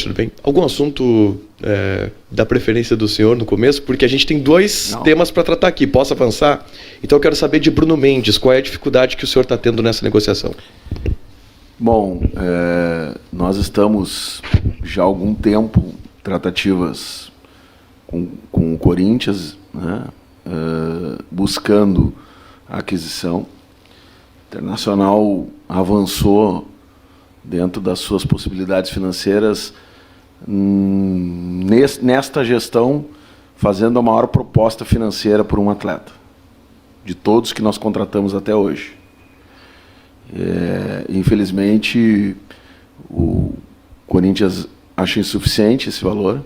noite, tudo bem? Algum assunto da preferência do senhor no começo? Porque a gente tem dois temas para tratar aqui. Posso avançar? Então eu quero saber de Bruno Mendes. Qual é a dificuldade que o senhor está tendo nessa negociação? Bom, nós estamos já há algum tempo tratativas com o Corinthians, né, buscando a aquisição. O Internacional avançou dentro das suas possibilidades financeiras nesta gestão, fazendo a maior proposta financeira por um atleta, de todos que nós contratamos até hoje. Infelizmente, o Corinthians acha insuficiente esse valor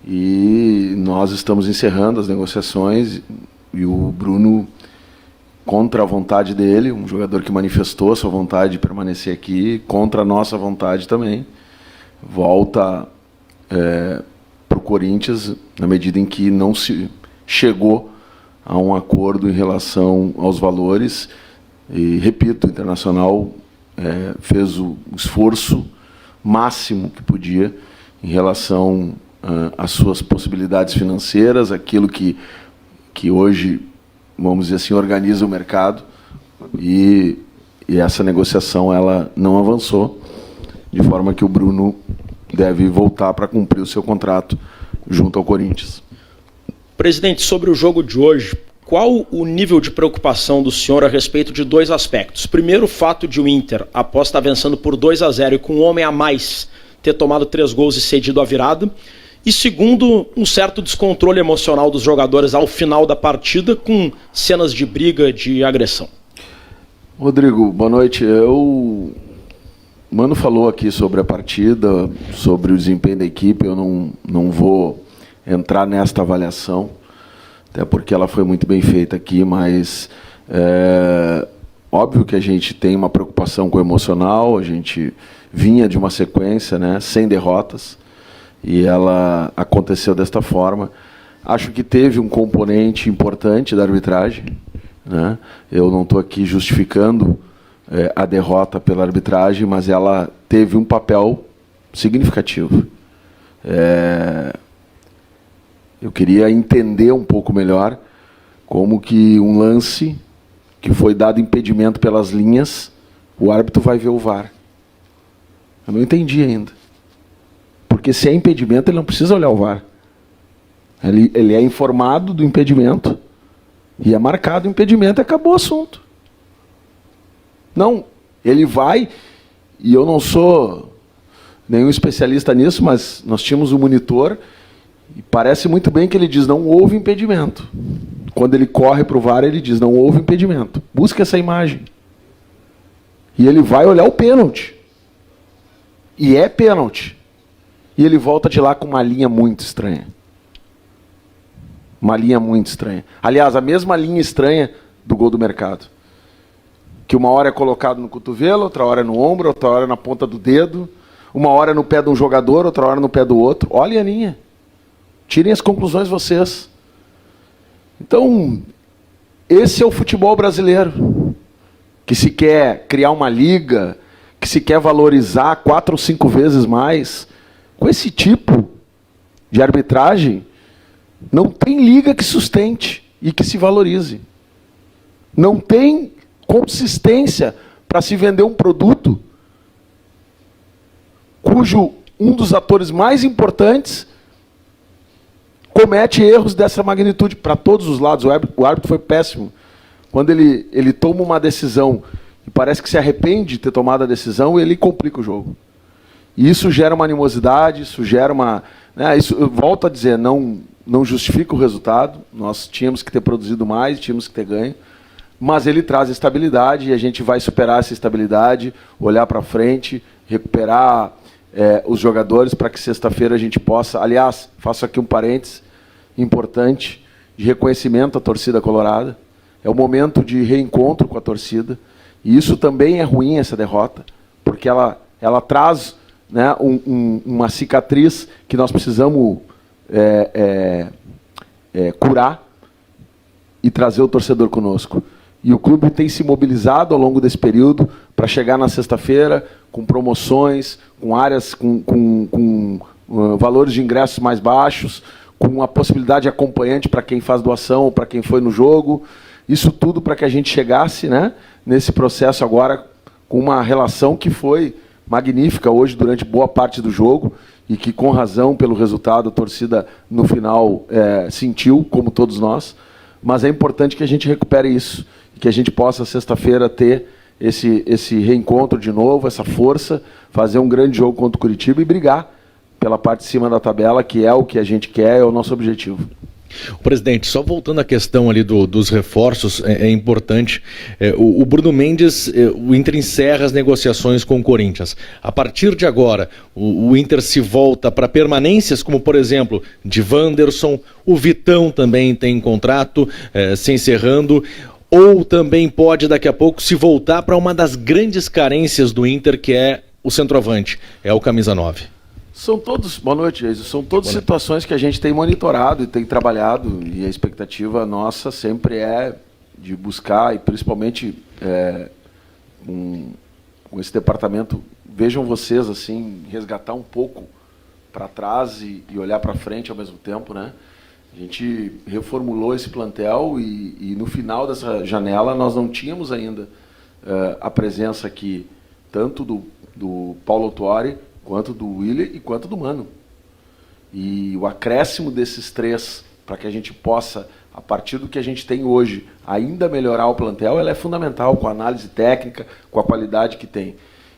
e nós estamos encerrando as negociações e o Bruno, contra a vontade dele, um jogador que manifestou a sua vontade de permanecer aqui, contra a nossa vontade também, volta para o Corinthians na medida em que não se chegou a um acordo em relação aos valores. E, repito, o Internacional fez o esforço máximo que podia em relação às suas possibilidades financeiras, aquilo que hoje, vamos dizer assim, organiza o mercado, e essa negociação ela não avançou, de forma que o Bruno deve voltar para cumprir o seu contrato junto ao Corinthians. Presidente, sobre o jogo de hoje, qual o nível de preocupação do senhor a respeito de dois aspectos? Primeiro, o fato de o Inter, após estar vencendo por 2-0 e com um homem a mais, ter tomado 3 gols e cedido a virada. E segundo, um certo descontrole emocional dos jogadores ao final da partida, com cenas de briga, de agressão. Rodrigo, boa noite. O Mano falou aqui sobre a partida, sobre o desempenho da equipe. Eu não vou entrar nesta avaliação, até porque ela foi muito bem feita aqui, mas óbvio que a gente tem uma preocupação com o emocional. A gente vinha de uma sequência, né, sem derrotas, e ela aconteceu desta forma. Acho que teve um componente importante da arbitragem, né? Eu não estou aqui justificando a derrota pela arbitragem, mas ela teve um papel significativo. Eu queria entender um pouco melhor como que um lance que foi dado impedimento pelas linhas, o árbitro vai ver o VAR. Eu não entendi ainda. Porque se é impedimento, ele não precisa olhar o VAR. Ele é informado do impedimento e é marcado o impedimento e acabou o assunto. Não, ele vai, e eu não sou nenhum especialista nisso, mas nós tínhamos um monitor e parece muito bem que ele diz: não houve impedimento. Quando ele corre para o VAR, ele diz: não houve impedimento. Busca essa imagem. E ele vai olhar o pênalti. E é pênalti. E ele volta de lá com uma linha muito estranha. Uma linha muito estranha. Aliás, a mesma linha estranha do gol do Mercado. Que uma hora é colocado no cotovelo, outra hora é no ombro, outra hora é na ponta do dedo, uma hora é no pé de um jogador, outra hora no pé do outro. Olhem a linha. Tirem as conclusões vocês. Então, esse é o futebol brasileiro. Que se quer criar uma liga, que se quer valorizar 4 ou 5 vezes mais. Com esse tipo de arbitragem, não tem liga que sustente e que se valorize. Não tem consistência para se vender um produto cujo um dos atores mais importantes comete erros dessa magnitude para todos os lados. O árbitro foi péssimo. Quando ele toma uma decisão e parece que se arrepende de ter tomado a decisão, ele complica o jogo. E isso gera uma animosidade, isso gera uma... isso, eu volto a dizer, não justifica o resultado. Nós tínhamos que ter produzido mais, tínhamos que ter ganho. Mas ele traz estabilidade e a gente vai superar essa estabilidade, olhar para frente, recuperar os jogadores para que sexta-feira a gente possa... Aliás, faço aqui um parênteses importante de reconhecimento à torcida colorada. É o momento de reencontro com a torcida. E isso também é ruim, essa derrota, porque ela traz... uma cicatriz que nós precisamos curar e trazer o torcedor conosco. e o clube tem se mobilizado ao longo desse período para chegar na sexta-feira com promoções, com áreas com valores de ingressos mais baixos, com a possibilidade de acompanhante para quem faz doação ou para quem foi no jogo. Isso tudo para que a gente chegasse, né, nesse processo agora com uma relação que foi magnífica hoje durante boa parte do jogo e que, com razão, pelo resultado, a torcida no final sentiu, como todos nós. Mas é importante que a gente recupere isso e que a gente possa, sexta-feira, ter esse reencontro de novo, essa força, fazer um grande jogo contra o Curitiba e brigar pela parte de cima da tabela, que é o que a gente quer, é o nosso objetivo. Presidente, só voltando à questão ali dos reforços, é importante, o Bruno Mendes, o Inter encerra as negociações com o Corinthians. A partir de agora, o Inter se volta para permanências, como por exemplo, de Wanderson, o Vitão também tem contrato se encerrando, ou também pode daqui a pouco se voltar para uma das grandes carências do Inter, que é o centroavante, é o camisa 9. São todos, boa noite, Jesus. São todas situações que a gente tem monitorado e tem trabalhado, e a expectativa nossa sempre é de buscar, e principalmente com esse departamento, vejam vocês, assim, resgatar um pouco para trás e olhar para frente ao mesmo tempo, né? A gente reformulou esse plantel e no final dessa janela nós não tínhamos ainda a presença aqui, tanto do Paulo Autuori, quanto do Willian e quanto do Mano. E o acréscimo desses três, para que a gente possa, a partir do que a gente tem hoje, ainda melhorar o plantel, ela é fundamental, com a análise técnica, com a qualidade que tem.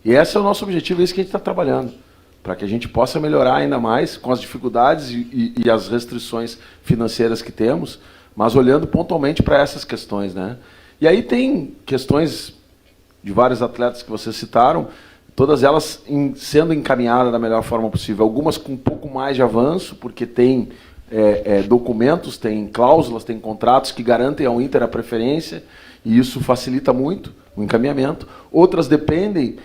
E esse é o nosso objetivo, é isso que a gente está trabalhando, para que a gente possa melhorar ainda mais, com as dificuldades e as restrições financeiras que temos, mas olhando pontualmente para essas questões, né? E aí tem questões de vários atletas que vocês citaram, todas elas sendo encaminhadas da melhor forma possível. Algumas com um pouco mais de avanço, porque tem documentos, tem cláusulas, tem contratos que garantem ao Inter a preferência, e isso facilita muito o encaminhamento. Outras dependem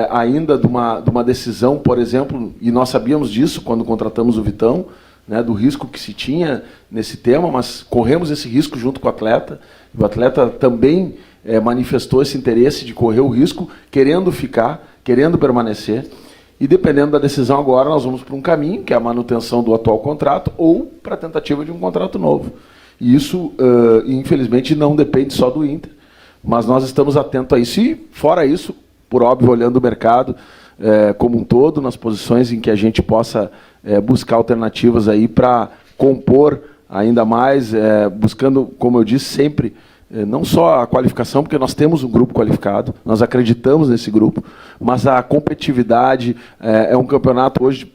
ainda de uma decisão, por exemplo, e nós sabíamos disso quando contratamos o Vitão, né, do risco que se tinha nesse tema, mas corremos esse risco junto com o atleta. O atleta também manifestou esse interesse de correr o risco, querendo ficar, querendo permanecer, e dependendo da decisão agora, nós vamos para um caminho, que é a manutenção do atual contrato, ou para a tentativa de um contrato novo. E isso, infelizmente, não depende só do Inter, mas nós estamos atentos a isso. E, fora isso, por óbvio, olhando o mercado como um todo, nas posições em que a gente possa buscar alternativas aí para compor ainda mais, buscando, como eu disse, sempre não só a qualificação, porque nós temos um grupo qualificado, nós acreditamos nesse grupo, mas a competitividade, é um campeonato, hoje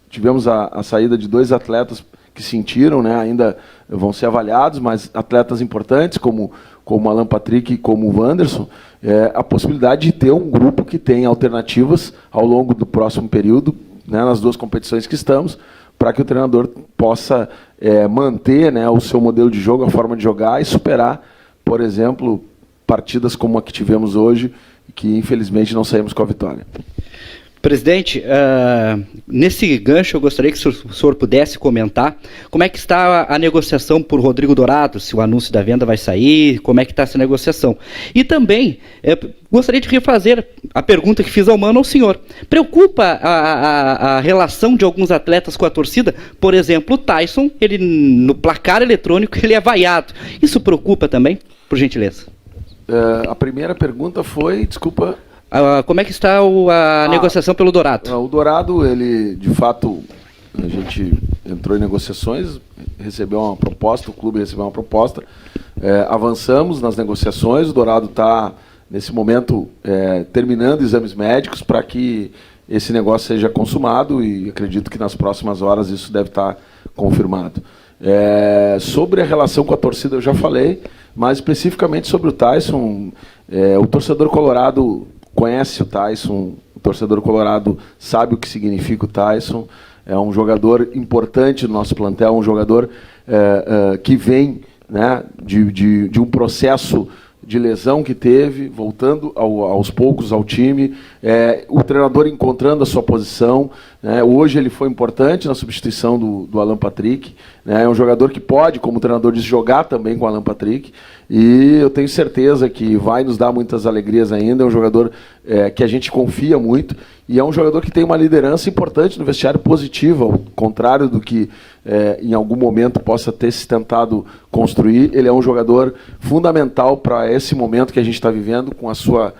tivemos a saída de 2 atletas que sentiram, né, ainda vão ser avaliados, mas atletas importantes, como o Alan Patrick e como o Wanderson, a possibilidade de ter um grupo que tem alternativas ao longo do próximo período, né, nas 2 competições que estamos, para que o treinador possa manter, né, o seu modelo de jogo, a forma de jogar e superar, por exemplo, partidas como a que tivemos hoje, que infelizmente não saímos com a vitória. Presidente, nesse gancho eu gostaria que o senhor pudesse comentar como é que está a negociação por Rodrigo Dourado, se o anúncio da venda vai sair, como é que está essa negociação. E também gostaria de refazer a pergunta que fiz ao Mano ao senhor. Preocupa a relação de alguns atletas com a torcida? Por exemplo, o Tyson, ele, no placar eletrônico, ele é vaiado. Isso preocupa também, por gentileza? A primeira pergunta foi, desculpa... como é que está a negociação pelo Dourado? O Dourado, ele, de fato, a gente entrou em negociações, recebeu uma proposta, o clube recebeu uma proposta, avançamos nas negociações, o Dourado está, nesse momento, terminando exames médicos para que esse negócio seja consumado e acredito que nas próximas horas isso deve estar confirmado. Sobre a relação com a torcida eu já falei, mas especificamente sobre o Tyson, o torcedor colorado conhece o Tyson, o torcedor colorado sabe o que significa o Tyson, é um jogador importante no nosso plantel, um jogador que vem, né, de um processo de lesão que teve, voltando aos poucos ao time, o treinador encontrando a sua posição, né, hoje ele foi importante na substituição do Alan Patrick, né, é um jogador que pode, como o treinador disse, jogar também com o Alan Patrick, e eu tenho certeza que vai nos dar muitas alegrias ainda. É um jogador que a gente confia muito e é um jogador que tem uma liderança importante no vestiário, positiva, ao contrário do que em algum momento possa ter se tentado construir. Ele é um jogador fundamental para esse momento que a gente está vivendo, com a sua...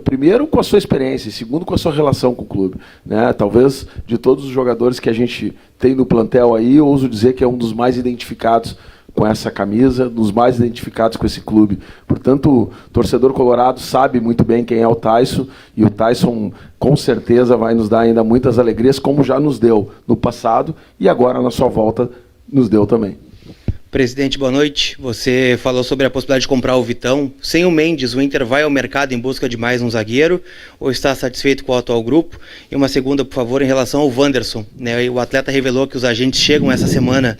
Primeiro, com a sua experiência, e segundo, com a sua relação com o clube, né? Talvez, de todos os jogadores que a gente tem no plantel aí, eu ouso dizer que é um dos mais identificados com essa camisa, dos mais identificados com esse clube. Portanto, o torcedor colorado sabe muito bem quem é o Tyson, e o Tyson, com certeza, vai nos dar ainda muitas alegrias, como já nos deu no passado, e agora, na sua volta, nos deu também. Presidente, boa noite. Você falou sobre a possibilidade de comprar o Vitão. Sem o Mendes, o Inter vai ao mercado em busca de mais um zagueiro ou está satisfeito com o atual grupo? E uma segunda, por favor, em relação ao Wanderson, né? O atleta revelou que os agentes chegam essa semana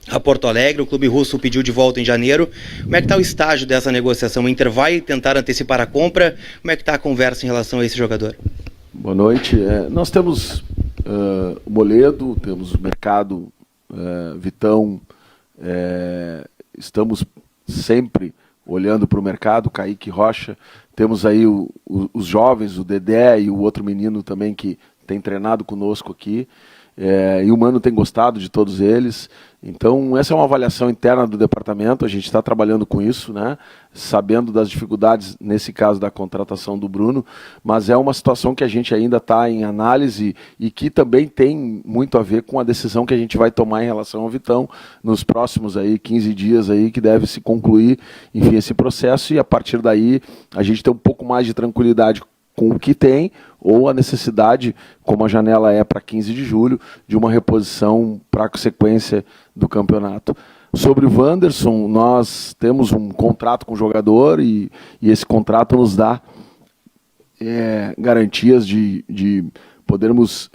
a Porto Alegre, o clube russo pediu de volta em janeiro. Como é que está o estágio dessa negociação? O Inter vai tentar antecipar a compra? Como é que está a conversa em relação a esse jogador? Boa noite. Nós temos o Moledo, temos o mercado, Vitão. Estamos sempre olhando para o mercado, Kaique Rocha, temos aí os jovens, o Dedé e o outro menino também que tem treinado conosco aqui, e o Mano tem gostado de todos eles. Então essa é uma avaliação interna do departamento, a gente está trabalhando com isso, né? Sabendo das dificuldades nesse caso da contratação do Bruno, mas é uma situação que a gente ainda está em análise e que também tem muito a ver com a decisão que a gente vai tomar em relação ao Vitão nos próximos aí 15 dias aí, que deve se concluir, enfim, esse processo, e a partir daí a gente tem um pouco mais de tranquilidade com o que tem, ou a necessidade, como a janela é para 15 de julho, de uma reposição para a sequência do campeonato. Sobre o Wanderson, nós temos um contrato com o jogador e esse contrato nos dá garantias de podermos,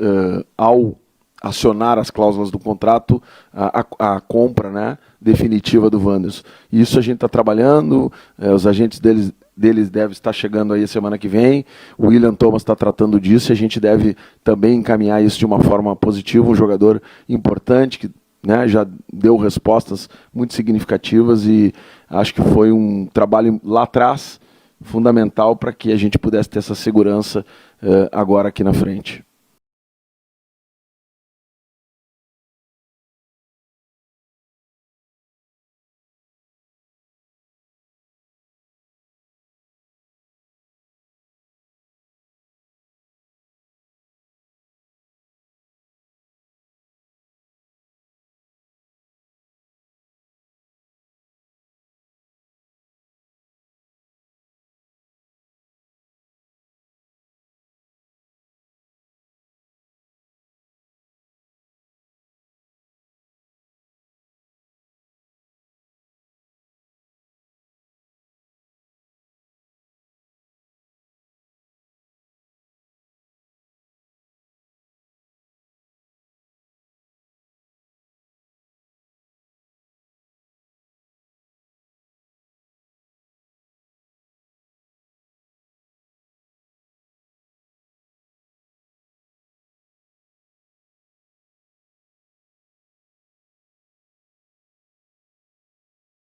ao acionar as cláusulas do contrato, a compra, né, definitiva do Wanderson. Isso a gente está trabalhando, os agentes deles devem estar chegando aí a semana que vem, o William Thomas está tratando disso, e a gente deve também encaminhar isso de uma forma positiva, um jogador importante que, né, já deu respostas muito significativas, e acho que foi um trabalho lá atrás fundamental para que a gente pudesse ter essa segurança agora aqui na frente.